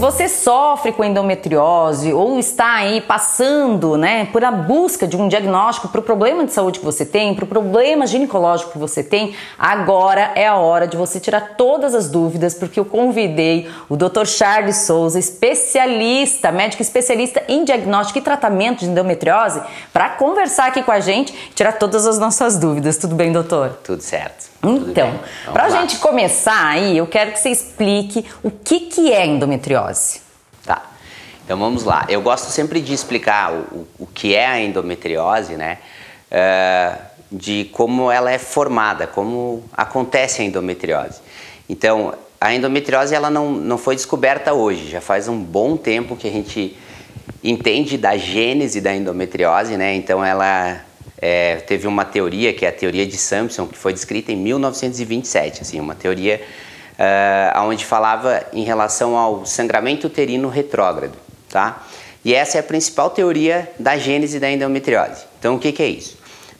você sofre com endometriose ou está aí passando, né, por a busca de um diagnóstico para o problema de saúde que você tem, para o problema ginecológico que você tem, agora é a hora de você tirar todas as dúvidas, porque eu convidei o Dr. Charles Souza, especialista, médico especialista em diagnóstico e tratamento de endometriose, para conversar aqui com a gente, tirar todas as nossas dúvidas. Tudo bem, doutor? Tudo certo. Então, para a gente começar aí, eu quero que você explique o que é endometriose. Tá, então vamos lá. Eu gosto sempre de explicar o que é a endometriose, né? De como ela é formada, como acontece a endometriose. Então, a endometriose ela não foi descoberta hoje, já faz um bom tempo que a gente entende da gênese da endometriose, né? Então, ela teve uma teoria, que é a teoria de Sampson, que foi descrita em 1927, assim, uma teoria onde falava em relação ao sangramento uterino retrógrado, tá? E essa é a principal teoria da gênese da endometriose. Então, o que é isso?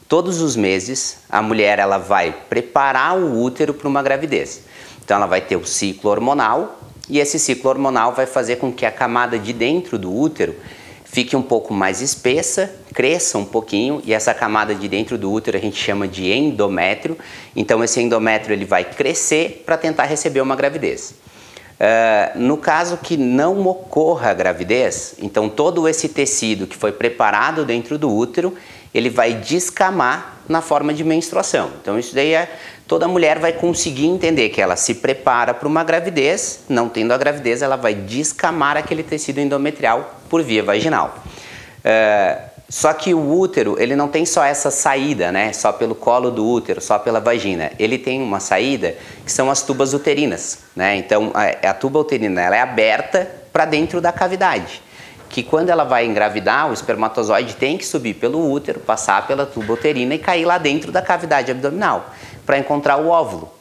Todos os meses, a mulher ela vai preparar o útero para uma gravidez. Então, ela vai ter o ciclo hormonal, e esse ciclo hormonal vai fazer com que a camada de dentro do útero fique um pouco mais espessa, cresça um pouquinho, e essa camada de dentro do útero a gente chama de endométrio. Então esse endométrio ele vai crescer para tentar receber uma gravidez. No caso que não ocorra a gravidez, então todo esse tecido que foi preparado dentro do útero, ele vai descamar na forma de menstruação. Então isso daí toda mulher vai conseguir entender que ela se prepara para uma gravidez, não tendo a gravidez, ela vai descamar aquele tecido endometrial por via vaginal. Só que o útero, ele não tem só essa saída, né? Só pelo colo do útero, só pela vagina. Ele tem uma saída que são as tubas uterinas, né? Então a tuba uterina ela é aberta para dentro da cavidade, que quando ela vai engravidar, o espermatozoide tem que subir pelo útero, passar pela tuba uterina e cair lá dentro da cavidade abdominal para encontrar o óvulo.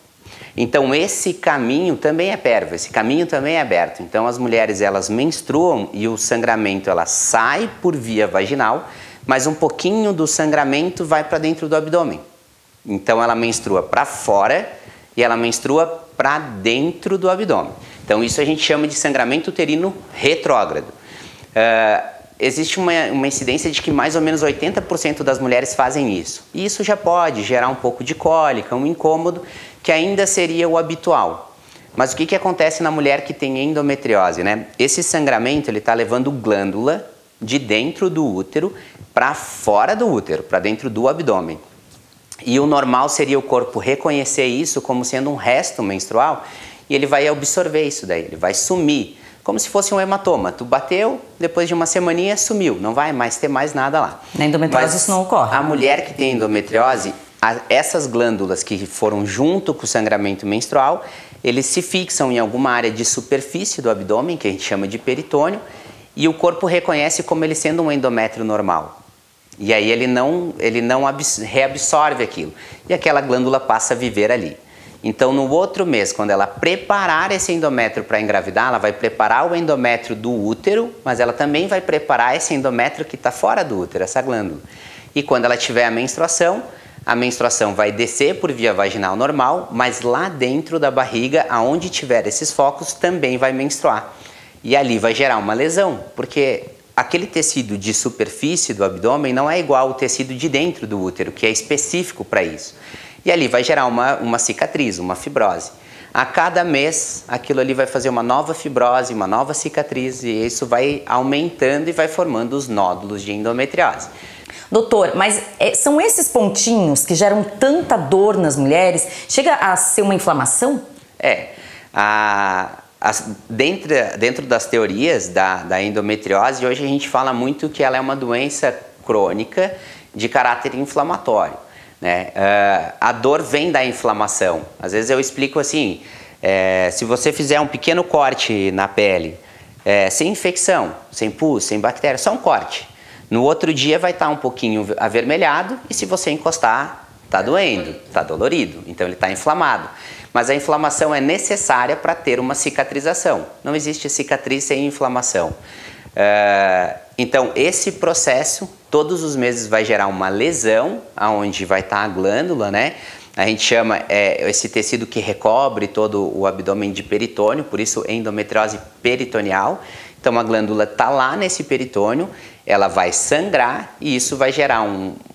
Então esse caminho também é pérvio, esse caminho também é aberto. Então as mulheres elas menstruam e o sangramento ela sai por via vaginal, mas um pouquinho do sangramento vai para dentro do abdômen. Então ela menstrua para fora e ela menstrua para dentro do abdômen. Então isso a gente chama de sangramento uterino retrógrado. Existe uma incidência de que mais ou menos 80% das mulheres fazem isso. E isso já pode gerar um pouco de cólica, um incômodo, que ainda seria o habitual. Mas o que acontece na mulher que tem endometriose, né? Esse sangramento ele está levando glândula de dentro do útero para fora do útero, para dentro do abdômen. E o normal seria o corpo reconhecer isso como sendo um resto menstrual e ele vai absorver isso daí, ele vai sumir. Como se fosse um hematoma. Tu bateu, depois de uma semaninha sumiu, não vai mais ter mais nada lá. Na endometriose isso não ocorre. A mulher que tem endometriose, essas glândulas que foram junto com o sangramento menstrual, eles se fixam em alguma área de superfície do abdômen, que a gente chama de peritônio, e o corpo reconhece como ele sendo um endométrio normal. E aí ele não reabsorve aquilo. E aquela glândula passa a viver ali. Então, no outro mês, quando ela preparar esse endométrio para engravidar, ela vai preparar o endométrio do útero, mas ela também vai preparar esse endométrio que está fora do útero, essa glândula. E quando ela tiver a menstruação vai descer por via vaginal normal, mas lá dentro da barriga, aonde tiver esses focos, também vai menstruar. E ali vai gerar uma lesão, porque aquele tecido de superfície do abdômen não é igual ao tecido de dentro do útero, que é específico para isso. E ali vai gerar uma cicatriz, uma fibrose. A cada mês, aquilo ali vai fazer uma nova fibrose, uma nova cicatriz, e isso vai aumentando e vai formando os nódulos de endometriose. Doutor, mas são esses pontinhos que geram tanta dor nas mulheres? Chega a ser uma inflamação? Dentro das teorias da endometriose, hoje a gente fala muito que ela é uma doença crônica de caráter inflamatório, né? A dor vem da inflamação. Às vezes eu explico assim, se você fizer um pequeno corte na pele, sem infecção, sem pus, sem bactéria, só um corte. No outro dia vai estar um pouquinho avermelhado e se você encostar, está doendo, está dolorido, então ele está inflamado. Mas a inflamação é necessária para ter uma cicatrização. Não existe cicatriz sem inflamação. Então esse processo, todos os meses vai gerar uma lesão, onde vai estar a glândula, né? A gente chama esse tecido que recobre todo o abdômen de peritônio, por isso endometriose peritoneal. Então a glândula está lá nesse peritônio, ela vai sangrar e isso vai gerar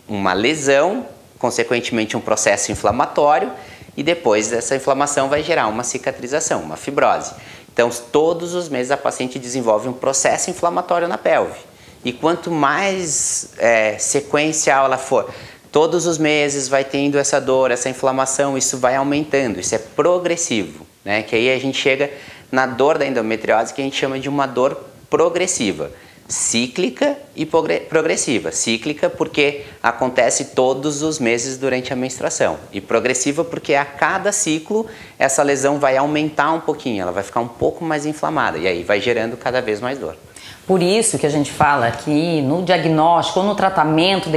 uma lesão, consequentemente um processo inflamatório, e depois dessa inflamação vai gerar uma cicatrização, uma fibrose. Então todos os meses a paciente desenvolve um processo inflamatório na pelve. E quanto mais sequencial ela for, todos os meses vai tendo essa dor, essa inflamação, isso vai aumentando, isso é progressivo, né? Que aí a gente chega na dor da endometriose, que a gente chama de uma dor progressiva, cíclica e progressiva. Cíclica porque acontece todos os meses durante a menstruação, e progressiva porque a cada ciclo essa lesão vai aumentar um pouquinho, ela vai ficar um pouco mais inflamada, e aí vai gerando cada vez mais dor. Por isso que a gente fala que no diagnóstico ou no tratamento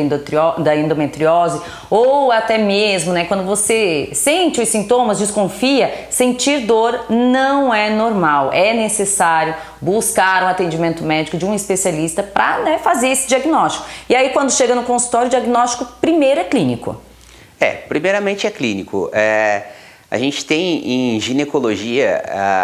da endometriose, ou até mesmo, né, quando você sente os sintomas, desconfia, sentir dor não é normal. É necessário buscar um atendimento médico de um especialista para, né, fazer esse diagnóstico. E aí quando chega no consultório, o diagnóstico primeiro é clínico. Primeiramente é clínico. A gente tem em ginecologia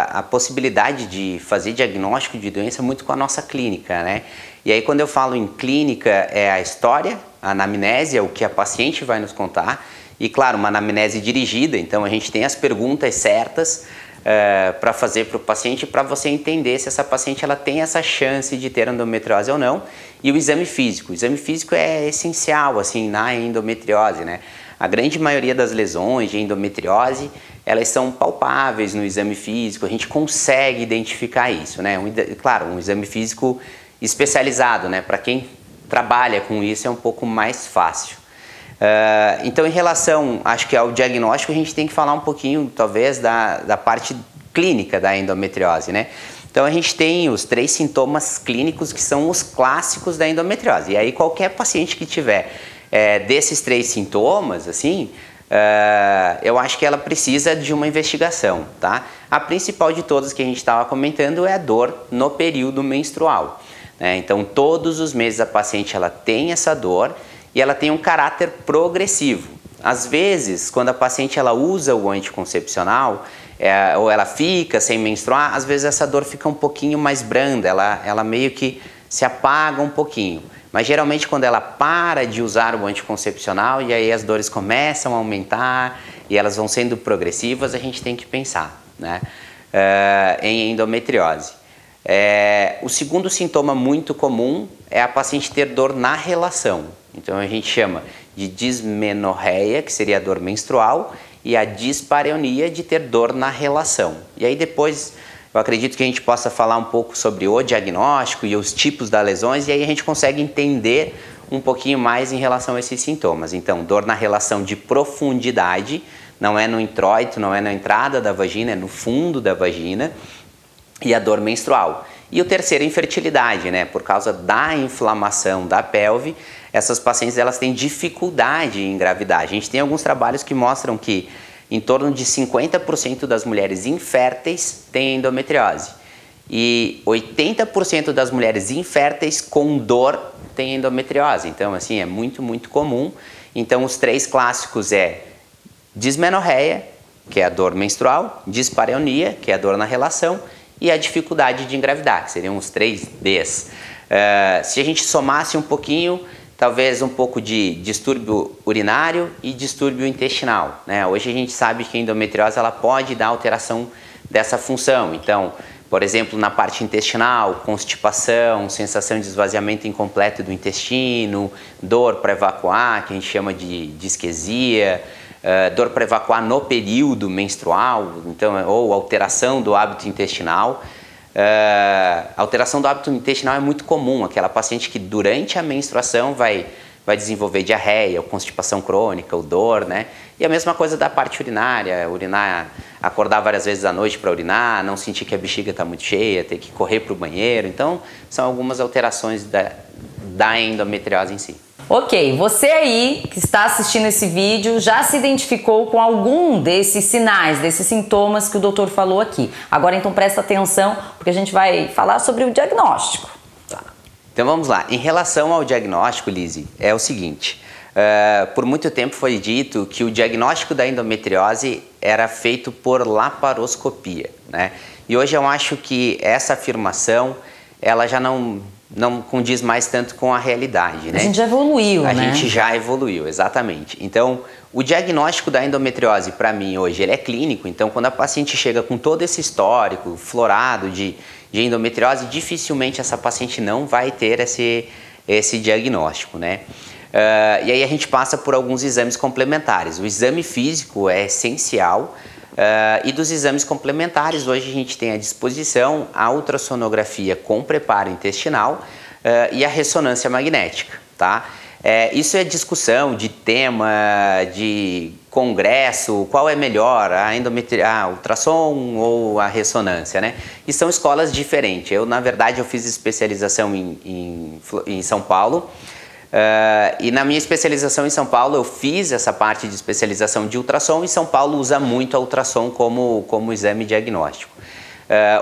a possibilidade de fazer diagnóstico de doença muito com a nossa clínica, né? E aí quando eu falo em clínica é a história, a anamnese, é o que a paciente vai nos contar, e claro, uma anamnese dirigida, então a gente tem as perguntas certas para fazer para o paciente, para você entender se essa paciente ela tem essa chance de ter endometriose ou não, e o exame físico. O exame físico é essencial assim na endometriose, né? A grande maioria das lesões de endometriose, elas são palpáveis no exame físico, a gente consegue identificar isso, né? Claro, um exame físico especializado, né? Para quem trabalha com isso é um pouco mais fácil. Então, em relação, acho que ao diagnóstico, a gente tem que falar um pouquinho, talvez, da parte clínica da endometriose, né? Então, a gente tem os 3 sintomas clínicos que são os clássicos da endometriose. E aí, qualquer paciente que tiver desses 3 sintomas, assim, eu acho que ela precisa de uma investigação, tá? A principal de todas que a gente estava comentando é a dor no período menstrual, né? Então, todos os meses a paciente ela tem essa dor e ela tem um caráter progressivo. Às vezes, quando a paciente ela usa o anticoncepcional, ou ela fica sem menstruar, às vezes essa dor fica um pouquinho mais branda, ela meio que se apaga um pouquinho. Mas geralmente quando ela para de usar o anticoncepcional e aí as dores começam a aumentar e elas vão sendo progressivas, a gente tem que pensar, né, em endometriose. O segundo sintoma muito comum é a paciente ter dor na relação. Então a gente chama de dismenorreia, que seria a dor menstrual, e a dispareunia de ter dor na relação. E aí depois eu acredito que a gente possa falar um pouco sobre o diagnóstico e os tipos das lesões, e aí a gente consegue entender um pouquinho mais em relação a esses sintomas. Então, dor na relação de profundidade, não é no introito, não é na entrada da vagina, é no fundo da vagina, e a dor menstrual. E o terceiro, infertilidade, né? Por causa da inflamação da pelve, essas pacientes elas têm dificuldade em engravidar. A gente tem alguns trabalhos que mostram que em torno de 50% das mulheres inférteis têm endometriose. E 80% das mulheres inférteis com dor têm endometriose. Então, assim, é muito, muito comum. Então, os 3 clássicos é dismenorreia, que é a dor menstrual, dispareunia, que é a dor na relação, e a dificuldade de engravidar, que seriam os 3 Ds. Se a gente somasse um pouquinho, talvez um pouco de distúrbio urinário e distúrbio intestinal, né? Hoje a gente sabe que a endometriose ela pode dar alteração dessa função. Então, por exemplo, na parte intestinal, constipação, sensação de esvaziamento incompleto do intestino, dor para evacuar, que a gente chama de disquesia, dor para evacuar no período menstrual, então, ou alteração do hábito intestinal. Alteração do hábito intestinal é muito comum, aquela paciente que durante a menstruação vai desenvolver diarreia, ou constipação crônica, ou dor, né? E a mesma coisa da parte urinária, urinar, acordar várias vezes à noite para urinar, não sentir que a bexiga está muito cheia, ter que correr para o banheiro. Então, são algumas alterações da endometriose em si. Ok, você aí que está assistindo esse vídeo já se identificou com algum desses sinais, desses sintomas que o doutor falou aqui. Agora então presta atenção porque a gente vai falar sobre o diagnóstico. Tá. Então vamos lá. Em relação ao diagnóstico, Lizzy, é o seguinte. Por muito tempo foi dito que o diagnóstico da endometriose era feito por laparoscopia, né? E hoje eu acho que essa afirmação, ela já não condiz mais tanto com a realidade, né? A gente já evoluiu, né? A gente já evoluiu, exatamente. Então, o diagnóstico da endometriose, para mim, hoje, ele é clínico. Então, quando a paciente chega com todo esse histórico florado de endometriose, dificilmente essa paciente não vai ter esse diagnóstico, né? E aí a gente passa por alguns exames complementares. O exame físico é essencial. E dos exames complementares, hoje a gente tem à disposição a ultrassonografia com preparo intestinal e a ressonância magnética, tá? Isso é discussão de tema, de congresso, qual é melhor, a ultrassom ou a ressonância, né? E são escolas diferentes. Na verdade, eu fiz especialização em São Paulo. E na minha especialização em São Paulo, eu fiz essa parte de especialização de ultrassom e São Paulo usa muito a ultrassom como exame diagnóstico.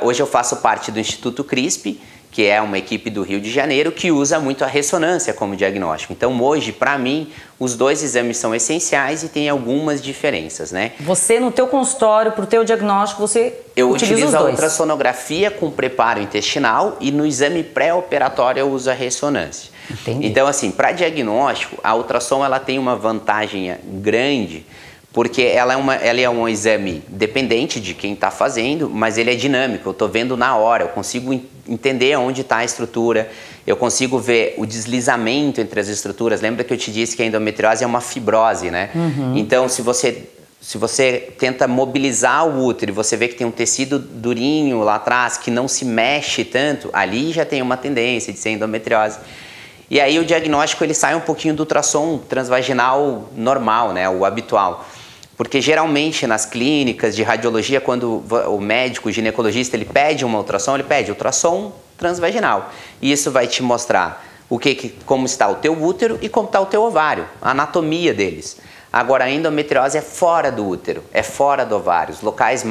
Hoje eu faço parte do Instituto CRISP, que é uma equipe do Rio de Janeiro que usa muito a ressonância como diagnóstico. Então hoje, para mim, os dois exames são essenciais e tem algumas diferenças, né? Você, no teu consultório, para o teu diagnóstico, você eu utiliza utilizo os a dois. ultrassonografia com preparo intestinal e no exame pré-operatório eu uso a ressonância. Entendi. Então, assim, para diagnóstico, a ultrassom ela tem uma vantagem grande, porque ela é um exame dependente de quem está fazendo, mas ele é dinâmico, eu estou vendo na hora, eu consigo entender onde está a estrutura, eu consigo ver o deslizamento entre as estruturas. Lembra que eu te disse que a endometriose é uma fibrose, né? Então, se você tenta mobilizar o útero e você vê que tem um tecido durinho lá atrás que não se mexe tanto, ali já tem uma tendência de ser endometriose. E aí o diagnóstico ele sai um pouquinho do ultrassom transvaginal normal, né, o habitual. Porque geralmente nas clínicas de radiologia, quando o médico, o ginecologista, ele pede uma ultrassom, ele pede ultrassom transvaginal. E isso vai te mostrar como está o teu útero e como está o teu ovário, a anatomia deles. Agora, a endometriose é fora do útero, é fora do ovário, os locais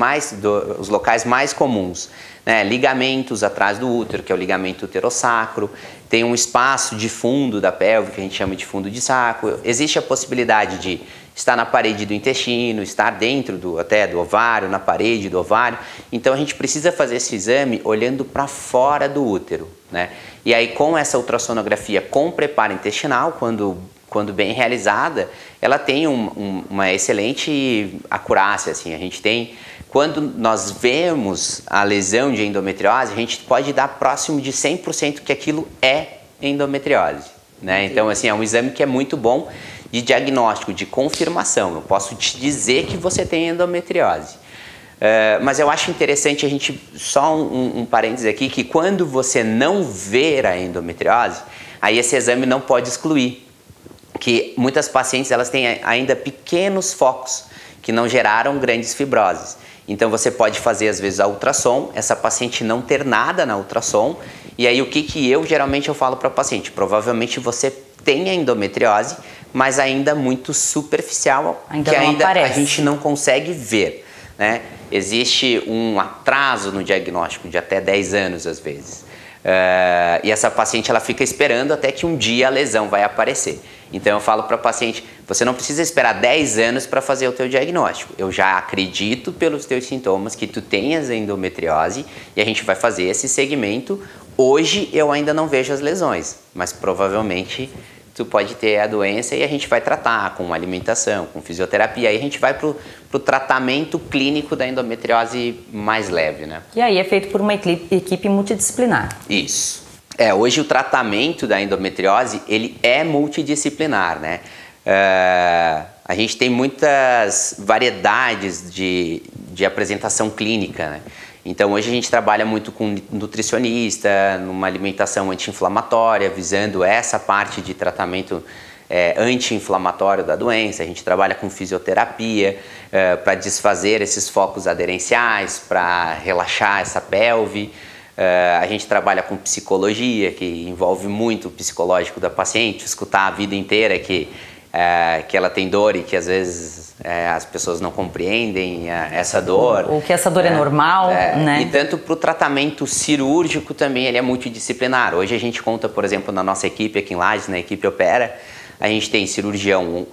mais comuns, né? Ligamentos atrás do útero, que é o ligamento uterosacro, tem um espaço de fundo da pelve, que a gente chama de fundo de saco. Existe a possibilidade de estar na parede do intestino, estar dentro até do ovário, na parede do ovário. Então, a gente precisa fazer esse exame olhando para fora do útero, né? E aí, com essa ultrassonografia com preparo intestinal, quando bem realizada, ela tem uma excelente acurácia, assim. A gente tem, quando nós vemos a lesão de endometriose, a gente pode dar próximo de 100% que aquilo é endometriose, né? Então, assim, é um exame que é muito bom de diagnóstico, de confirmação. Eu posso te dizer que você tem endometriose. Mas eu acho interessante a gente, só um parênteses aqui, que quando você não ver a endometriose, aí esse exame não pode excluir. Que muitas pacientes elas têm ainda pequenos focos que não geraram grandes fibroses. Então você pode fazer às vezes a ultrassom, essa paciente não ter nada na ultrassom, e aí o que eu geralmente falo para a paciente? Provavelmente você tem a endometriose, mas ainda muito superficial, que ainda a gente não consegue ver, né? Existe um atraso no diagnóstico de até 10 anos às vezes. E essa paciente ela fica esperando até que um dia a lesão vai aparecer. Então eu falo para a paciente, você não precisa esperar 10 anos para fazer o teu diagnóstico. Eu já acredito pelos teus sintomas que tu tenhas endometriose e a gente vai fazer esse segmento. Hoje eu ainda não vejo as lesões, mas provavelmente tu pode ter a doença e a gente vai tratar com alimentação, com fisioterapia. Aí a gente vai pro tratamento clínico da endometriose mais leve, né? E aí é feito por uma equipe multidisciplinar. Isso. Hoje o tratamento da endometriose, ele é multidisciplinar, né? A gente tem muitas variedades de apresentação clínica, né? Então hoje a gente trabalha muito com nutricionista, numa alimentação anti-inflamatória, visando essa parte de tratamento anti-inflamatório da doença. A gente trabalha com fisioterapia para desfazer esses focos aderenciais, para relaxar essa pelve. A gente trabalha com psicologia, que envolve muito o psicológico da paciente, escutar a vida inteira que ela tem dor e que às vezes as pessoas não compreendem essa dor. Ou que essa dor é normal, né? E tanto para o tratamento cirúrgico também ele é multidisciplinar. Hoje a gente conta, por exemplo, na nossa equipe aqui em Lages, na equipe Opera, a gente tem cirurgião,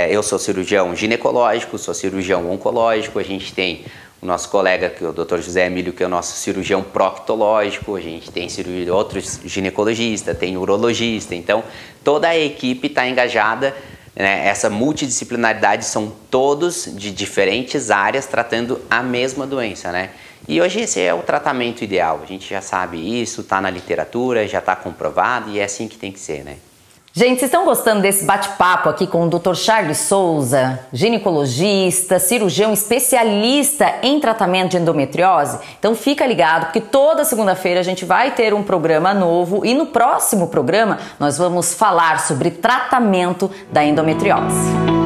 eu sou cirurgião ginecológico, sou cirurgião oncológico, a gente tem o nosso colega, que é o Dr. José Emílio, que é o nosso cirurgião proctológico, a gente tem outros ginecologistas, tem urologista, então toda a equipe está engajada, né? Essa multidisciplinaridade são todos de diferentes áreas tratando a mesma doença, né? E hoje esse é o tratamento ideal, a gente já sabe isso, está na literatura, já está comprovado e é assim que tem que ser, né? Gente, vocês estão gostando desse bate-papo aqui com o Dr. Charles Souza, ginecologista, cirurgião especialista em tratamento de endometriose? Então fica ligado, porque toda segunda-feira a gente vai ter um programa novo e no próximo programa nós vamos falar sobre tratamento da endometriose.